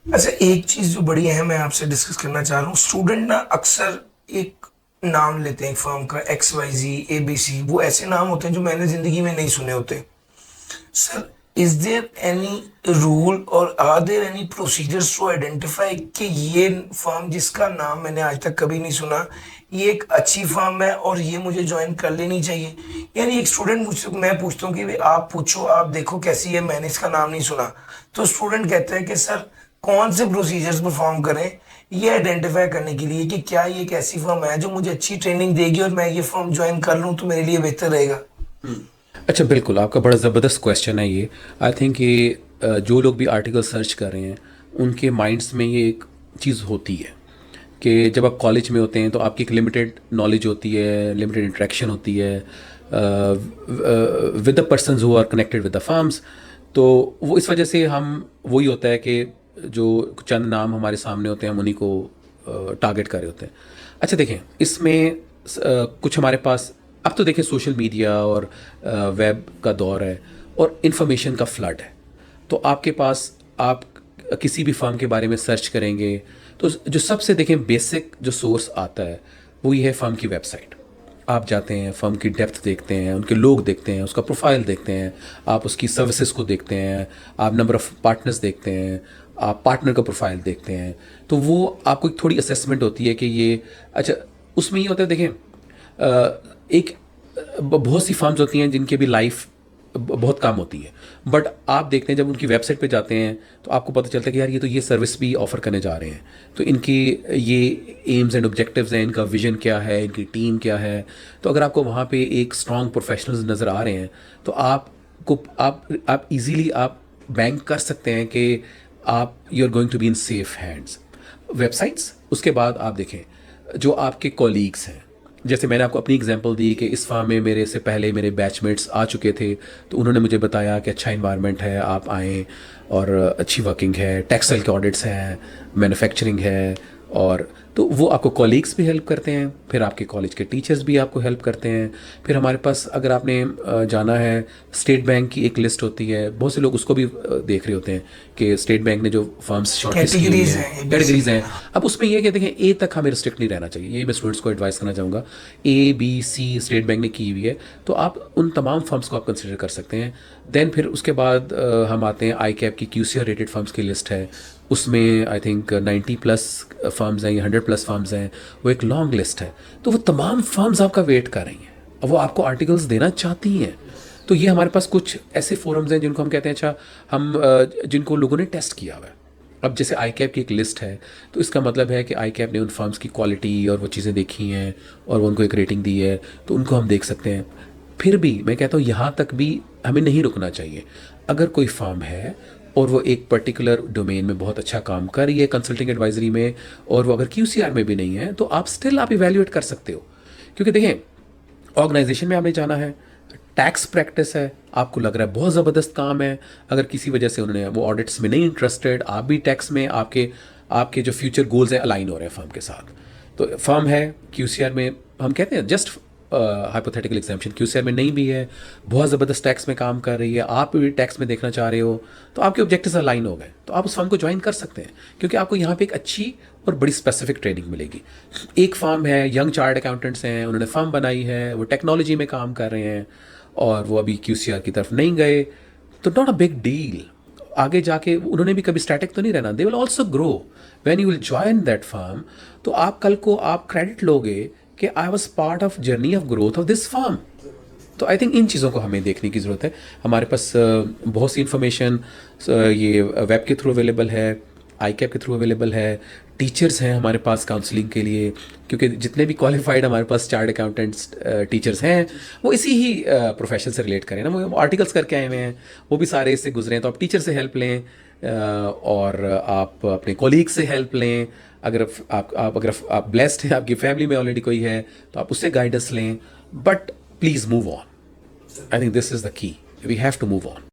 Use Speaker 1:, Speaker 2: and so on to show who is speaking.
Speaker 1: अच्छा, एक चीज जो बड़ी अहम है आपसे डिस्कस करना चाह रहा हूँ। स्टूडेंट ना अक्सर एक नाम लेते हैं फर्म का, XYZ ABC, वो ऐसे नाम होते हैं जो मैंने जिंदगी में नहीं सुने होते। Sir, is there any rule or are there any procedures to identify कि ये फर्म जिसका नाम मैंने आज तक कभी नहीं सुना, ये एक अच्छी फर्म है और ये मुझे ज्वाइन कर लेनी चाहिए? यानी एक स्टूडेंट मुझसे, मैं पूछता हूँ कि भाई आप पूछो, आप देखो कैसी है, मैंने इसका नाम नहीं सुना। तो स्टूडेंट कहता है कि सर कौन से प्रोसीजर्स परफॉर्म करें ये आइडेंटिफाई करने के लिए कि क्या ये एक ऐसी फर्म है जो मुझे अच्छी ट्रेनिंग देगी और मैं ये फर्म ज्वाइन कर लूँ तो मेरे लिए बेहतर रहेगा।
Speaker 2: अच्छा, बिल्कुल आपका बड़ा ज़बरदस्त क्वेश्चन है ये। आई थिंक ये जो लोग भी आर्टिकल सर्च कर रहे हैं उनके माइंड्स में ये एक चीज़ होती है कि जब आप कॉलेज में होते हैं तो आपकी एक लिमिटेड नॉलेज होती है, लिमिटेड इंटरेक्शन होती है with the persons who are connected with the firms. तो वो इस वजह से हम वही होता है कि जो चंद नाम हमारे सामने होते हैं हम उन्हीं को टारगेट कर रहे होते हैं। अच्छा देखें, इसमें कुछ हमारे पास अब तो देखें सोशल मीडिया और वेब का दौर है और इन्फॉर्मेशन का फ्लड है। तो आपके पास आप किसी भी फर्म के बारे में सर्च करेंगे तो जो सबसे देखें बेसिक जो सोर्स आता है वो ये है फर्म की वेबसाइट। आप जाते हैं, फर्म की डेप्थ देखते हैं, उनके लोग देखते हैं, उसका प्रोफाइल देखते हैं, आप उसकी सर्विसेज को देखते हैं, आप नंबर ऑफ़ पार्टनर्स देखते हैं, आप पार्टनर का प्रोफाइल देखते हैं। तो वो आपको एक थोड़ी असेसमेंट होती है कि ये अच्छा। उसमें ये होता है देखें, एक बहुत सी फर्म्स होती हैं जिनकी भी लाइफ बहुत कम होती है, बट आप देखते हैं जब उनकी वेबसाइट पे जाते हैं तो आपको पता चलता है कि यार ये तो ये सर्विस भी ऑफर करने जा रहे हैं। तो इनकी ये एम्स एंड ऑब्जेक्टिव्स हैं, इनका विजन क्या है, इनकी टीम क्या है। तो अगर आपको वहाँ पे एक स्ट्रॉन्ग प्रोफेशनल्स नज़र आ रहे हैं तो आप इजीली आप बैंक कर सकते हैं कि आप you are going to be in safe hands. Websites, उसके बाद आप देखें जो आपके कॉलीग्स हैं। जैसे मैंने आपको अपनी एग्जांपल दी कि इस फार्म में मेरे से पहले मेरे बैचमेट्स आ चुके थे, तो उन्होंने मुझे बताया कि अच्छा इन्वायरमेंट है, आप आएँ और अच्छी वर्किंग है, टेक्सटाइल के ऑडिट्स हैं, मैन्युफैक्चरिंग है। और तो वो आपको कॉलीग्स भी हेल्प करते हैं, फिर आपके कॉलेज के टीचर्स भी आपको हेल्प करते हैं। फिर हमारे पास अगर आपने जाना है, स्टेट बैंक की एक लिस्ट होती है, बहुत से लोग उसको भी देख रहे होते हैं कि स्टेट बैंक ने जो फर्म्स शॉर्टलिस्ट की हुई
Speaker 1: कैटेगरीज
Speaker 2: हैं,
Speaker 1: हैं ABC।
Speaker 2: कैटेगरीज हैं। अब उसमें ये कि देखें ए तक हमें रिस्ट्रिक्ट नहीं रहना चाहिए, ये मैं स्टूडेंट्स को एडवाइस करना चाहूँगा। ABC स्टेट बैंक ने की हुई है तो आप उन तमाम फर्म्स को आप कंसिडर कर सकते हैं। देन फिर उसके बाद हम आते हैं आई कैप की QCR रेटेड फर्म्स की लिस्ट है। उसमें आई थिंक 90+ फर्म्स हैं या 100+ फर्म्स हैं। वो एक लॉन्ग लिस्ट है। तो वो तमाम फर्म्स आपका वेट कर रही हैं, अब वो आपको आर्टिकल्स देना चाहती हैं। तो ये हमारे पास कुछ ऐसे फोरम्स हैं जिनको हम कहते हैं अच्छा, हम जिनको लोगों ने टेस्ट किया हुआ है। अब जैसे आई कैप की एक लिस्ट है तो इसका मतलब है कि आई कैप ने उन फर्म्स की क्वालिटी और वो चीज़ें देखी हैं और वो उनको एक रेटिंग दी है, तो उनको हम देख सकते हैं। फिर भी मैं कहता हूँ यहाँ तक भी हमें नहीं रुकना चाहिए। अगर कोई फर्म है और वो एक पर्टिकुलर डोमेन में बहुत अच्छा काम कर रही है कंसल्टिंग एडवाइजरी में, और वो अगर QCR में भी नहीं है, तो आप स्टिल आप इवेल्युएट कर सकते हो। क्योंकि देखें, ऑर्गेनाइजेशन में आपने जाना है, टैक्स प्रैक्टिस है, आपको लग रहा है बहुत ज़बरदस्त काम है, अगर किसी वजह से उन्होंने वो ऑडिट्स में नहीं इंटरेस्टेड, आप भी टैक्स में आपके आपके जो फ्यूचर गोल्स हैं अलाइन हो रहे हैं फर्म के साथ। तो फर्म है QCR में, हम कहते हैं जस्ट हाइपोथेटिकल एग्जाम्पशन, QCR में नहीं भी है, बहुत ज़बरदस्त टैक्स में काम कर रही है, आप भी टैक्स में देखना चाह रहे हो, तो आपके ऑब्जेक्टिव्स अलाइन हो गए, तो आप उस फर्म को ज्वाइन कर सकते हैं क्योंकि आपको यहाँ पे एक अच्छी और बड़ी स्पेसिफिक ट्रेनिंग मिलेगी। एक फर्म है, यंग चार्ट अकाउंटेंट्स हैं, उन्होंने फर्म बनाई है, वो टेक्नोलॉजी में काम कर रहे हैं और वो अभी QCR की तरफ नहीं गए, तो नॉट अ बिग डील। आगे जाके उन्होंने भी कभी स्टैटिक तो नहीं रहना, they will also grow when you will join that firm. तो आप कल को आप क्रेडिट लोगे कि I was part of journey of growth of this firm. तो आई थिंक इन चीज़ों को हमें देखने की ज़रूरत है। हमारे पास बहुत सी इंफॉर्मेशन ये वेब के थ्रू अवेलेबल है, आई कैप के थ्रू अवेलेबल है, टीचर्स हैं हमारे पास काउंसलिंग के लिए, क्योंकि जितने भी क्वालिफाइड हमारे पास चार्ट अकाउंटेंट्स टीचर्स हैं वो इसी ही प्रोफेशन से रिलेट करें ना, वो आर्टिकल्स करके आए हुए हैं, वो भी सारे इससे गुजरे हैं। तो आप टीचर से हेल्प लें और आप अपने कोलीग से हेल्प लें। अगर अगर आप ब्लेस्ड हैं, आपकी फैमिली में ऑलरेडी कोई है, तो आप उससे गाइडेंस लें। But please move on. I think this is the key, we have to move on.